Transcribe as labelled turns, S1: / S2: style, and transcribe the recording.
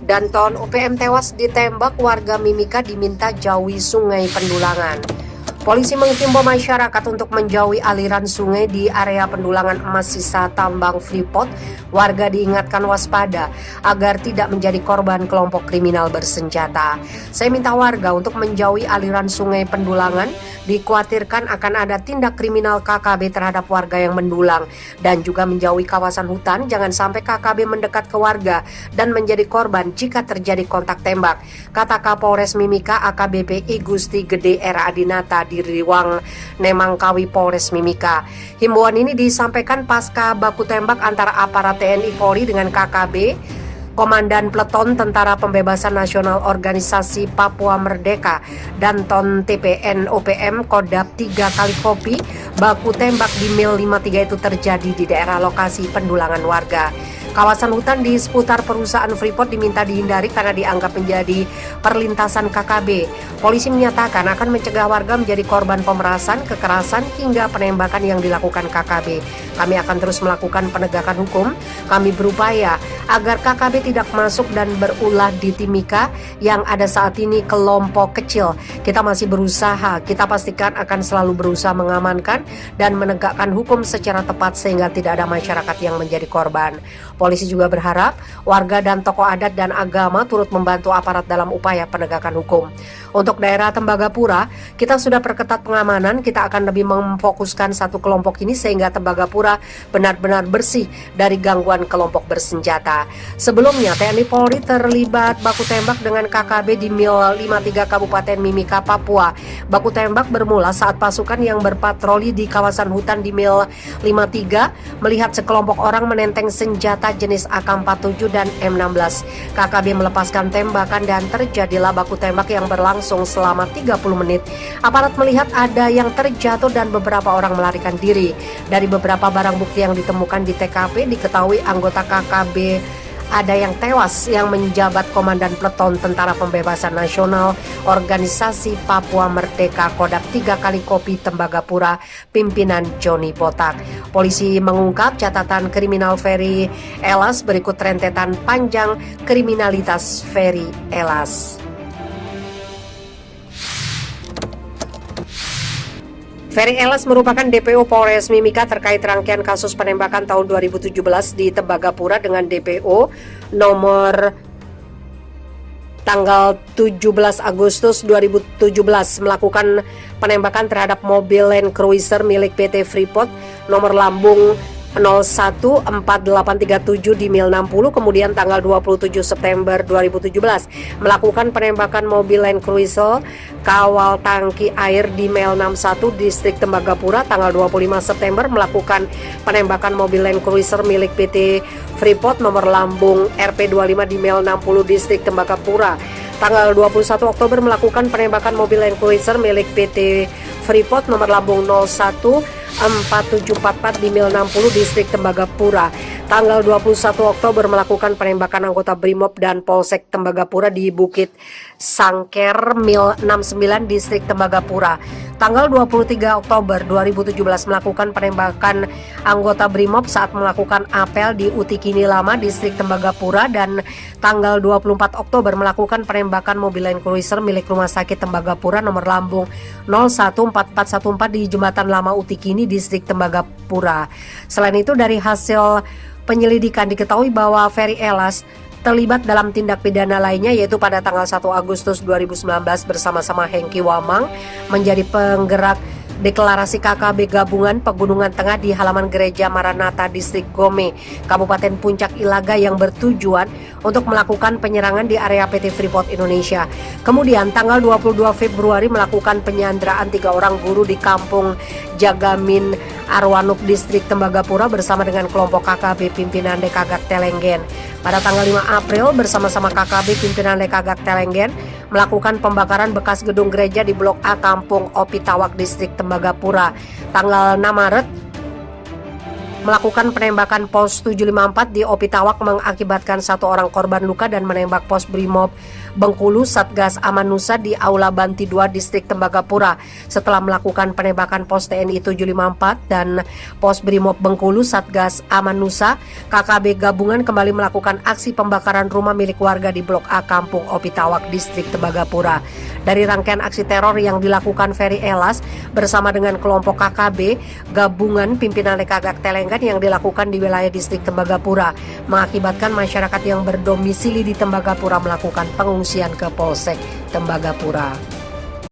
S1: Danton UPM tewas ditembak, warga Mimika diminta jauhi sungai Pendulangan. Polisi menghimbau masyarakat untuk menjauhi aliran sungai di area pendulangan emas sisa tambang Freeport. Warga diingatkan waspada agar tidak menjadi korban kelompok kriminal bersenjata. Saya minta warga untuk menjauhi aliran sungai Pendulangan. Dikhawatirkan akan ada tindak kriminal KKB terhadap warga yang mendulang, dan juga menjauhi kawasan hutan. Jangan sampai KKB mendekat ke warga dan menjadi korban jika terjadi kontak tembak, kata Kapolres Mimika AKBP I Gusti Gede R. Adinata di Riwang Nemangkawi Polres Mimika. Himbauan ini disampaikan pasca baku tembak antara aparat TNI Polri dengan KKB. Komandan Peleton Tentara Pembebasan Nasional Organisasi Papua Merdeka Danton TPN OPM Kodap 3 kali kopi. Baku tembak di Mil 53 itu terjadi di daerah lokasi pendulangan warga. Kawasan hutan di seputar perusahaan Freeport diminta dihindari karena dianggap menjadi perlintasan KKB. Polisi menyatakan akan mencegah warga menjadi korban pemerasan, kekerasan, hingga penembakan yang dilakukan KKB. Kami akan terus melakukan penegakan hukum. Kami berupaya agar KKB tidak masuk dan berulah di Timika yang ada saat ini kelompok kecil. Kita masih berusaha, kita pastikan akan selalu berusaha mengamankan dan menegakkan hukum secara tepat sehingga tidak ada masyarakat yang menjadi korban. Polisi juga berharap warga dan tokoh adat dan agama turut membantu aparat dalam upaya penegakan hukum. Untuk daerah Tembagapura, kita sudah perketat pengamanan. Kita akan lebih memfokuskan satu kelompok ini sehingga Tembagapura benar-benar bersih dari gangguan kelompok bersenjata. Sebelumnya, TNI Polri terlibat baku tembak dengan KKB di Mil 53 Kabupaten Mimika, Papua. Baku tembak bermula saat pasukan yang berpatroli di kawasan hutan di Mil 53 melihat sekelompok orang menenteng senjata jenis AK-47 dan M16. KKB melepaskan tembakan dan terjadilah baku tembak yang berlangsung selama 30 menit. Aparat melihat ada yang terjatuh dan beberapa orang melarikan diri. Dari beberapa barang bukti yang ditemukan di TKP, diketahui anggota KKB ada yang tewas yang menjabat Komandan Peleton Tentara Pembebasan Nasional Organisasi Papua Merdeka Kodap 3 kali kopi Tembagapura, pimpinan Joni Botak. Polisi mengungkap catatan kriminal Ferry Elas berikut rentetan panjang kriminalitas Ferry Elas. Ferry Elas merupakan DPO Polres Mimika terkait rangkaian kasus penembakan tahun 2017 di Tembagapura dengan DPO nomor tanggal 17 Agustus 2017 melakukan penembakan terhadap mobil Land Cruiser milik PT Freeport nomor lambung 014837 di Mil 60. Kemudian tanggal 27 September 2017 melakukan penembakan mobil Land Cruiser kawal tangki air di Mil 61 distrik Tembagapura. Tanggal 25 September melakukan penembakan mobil Land Cruiser milik PT Freeport nomor lambung RP25 di Mil 60 distrik Tembagapura. Tanggal 21 Oktober melakukan penembakan mobil Land Cruiser milik PT Freeport nomor lambung 014744 di Mil 60 distrik Tembagapura. Tanggal 21 Oktober melakukan penembakan anggota Brimob dan Polsek Tembagapura di Bukit Sangker Mil 69 distrik Tembagapura. Tanggal 23 Oktober 2017 melakukan penembakan anggota Brimob saat melakukan apel di Utikini Lama distrik Tembagapura, dan tanggal 24 Oktober melakukan penembakan mobil Land Cruiser milik Rumah Sakit Tembagapura nomor lambung 014414 di Jembatan Lama Utikini distrik Tembagapura. Selain itu, dari hasil penyelidikan diketahui bahwa Ferry Elas terlibat dalam tindak pidana lainnya, yaitu pada tanggal 1 Agustus 2019 bersama-sama Hengki Wamang menjadi penggerak deklarasi KKB gabungan Pegunungan Tengah di halaman Gereja Maranatha Distrik Gome, Kabupaten Puncak Ilaga yang bertujuan untuk melakukan penyerangan di area PT Freeport Indonesia. Kemudian tanggal 22 Februari melakukan penyanderaan 3 orang guru di Kampung Jagamin Arwanuk Distrik Tembagapura bersama dengan kelompok KKB pimpinan Lekagak Telenggen. Pada tanggal 5 April bersama-sama KKB pimpinan Lekagak Telenggen melakukan pembakaran bekas gedung gereja di Blok A Kampung Opitawak Distrik Tembagapura. Tanggal 6 Maret melakukan penembakan pos 754 di Opitawak mengakibatkan 1 orang korban luka dan menembak pos Brimob Bengkulu Satgas Amanusa di Aula Banti 2 Distrik Tembagapura. Setelah melakukan penembakan pos TNI 754 dan pos Brimob Bengkulu Satgas Amanusa, KKB gabungan kembali melakukan aksi pembakaran rumah milik warga di Blok A Kampung Opitawak Distrik Tembagapura. Dari rangkaian aksi teror yang dilakukan Ferry Elas bersama dengan kelompok KKB gabungan pimpinan Lekagak Telenggan yang dilakukan di wilayah Distrik Tembagapura mengakibatkan masyarakat yang berdomisili di Tembagapura melakukan pengungsian ke Polsek Tembagapura.